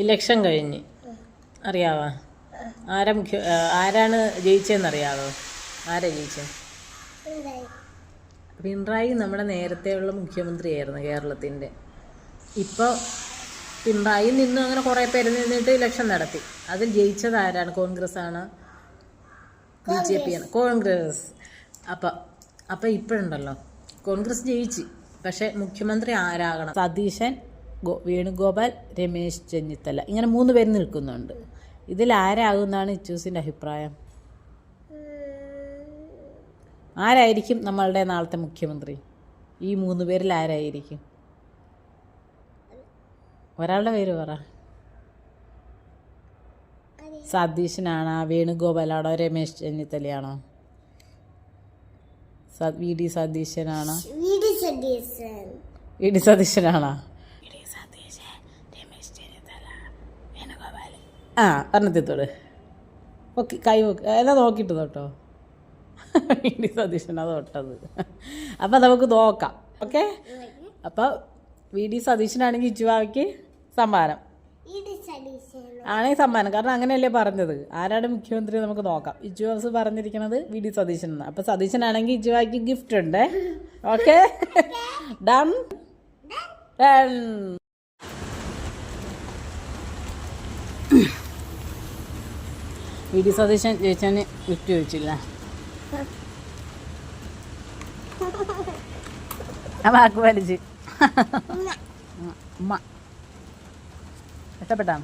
Election കഴിഞ്ഞ് അറിയാവോ? ആരാണ് ജയിച്ചതെന്നറിയാവോ? ആരാ ജയിച്ചത്? പിണറായി നമ്മുടെ നേരത്തെയുള്ള മുഖ്യമന്ത്രിയായിരുന്നു കേരളത്തിൻ്റെ. ഇപ്പോൾ പിണറായി നിന്നും അങ്ങനെ കുറേ പേര് നിന്നിട്ട് ഇലക്ഷൻ നടത്തി. അതിൽ ജയിച്ചത് ആരാണ്? കോൺഗ്രസ് ആണ്, BJP ആണ്? കോൺഗ്രസ്. അപ്പം ഇപ്പോഴുണ്ടല്ലോ കോൺഗ്രസ് ജയിച്ച്. പക്ഷേ മുഖ്യമന്ത്രി ആരാകണം? സതീശൻ, വേണുഗോപാൽ, രമേശ് ചെന്നിത്തല, ഇങ്ങനെ 3 പേര് നിൽക്കുന്നുണ്ട്. ഇതിൽ ആരാകുമെന്നാണ് ഇച്ചൂസിൻ്റെ അഭിപ്രായം? ആരായിരിക്കും നമ്മളുടെ നാളത്തെ മുഖ്യമന്ത്രി? ഈ 3 പേരിൽ ആരായിരിക്കും? ഒരാളുടെ പേര് പറ. സതീശനാണോ, വേണുഗോപാലാണോ, രമേശ് ചെന്നിത്തലയാണോ? VD സതീശനാണോ? VD സതീശനാണോ? ആ പറഞ്ഞെത്തോട്. ഓക്കെ, കൈ എന്നാ നോക്കിയിട്ട് തൊട്ടോ. VD സതീശനാണ് തൊട്ടത്. അപ്പം നമുക്ക് നോക്കാം. ഓക്കെ, അപ്പോൾ VD സതീശനാണെങ്കിൽ ഇച്ചുവാക്ക് സമ്മാനം ആണെങ്കിൽ സമ്മാനം. കാരണം അങ്ങനെയല്ലേ പറഞ്ഞത്. ആരാണ് മുഖ്യമന്ത്രി നമുക്ക് നോക്കാം. ഇച്ചുവാസ് പറഞ്ഞിരിക്കുന്നത് VD സതീശൻ എന്നാണ്. അപ്പം സതീശനാണെങ്കിൽ ഇച്ചുവാക്ക് ഗിഫ്റ്റ് ഉണ്ട്. Okay, done done. VD Satheesan ചോദിച്ചാൽ ഗിഫ്റ്റ് ചോദിച്ചില്ല. ആ വാക്ക് വലിച്ച്. ഇഷ്ടപ്പെട്ടാ?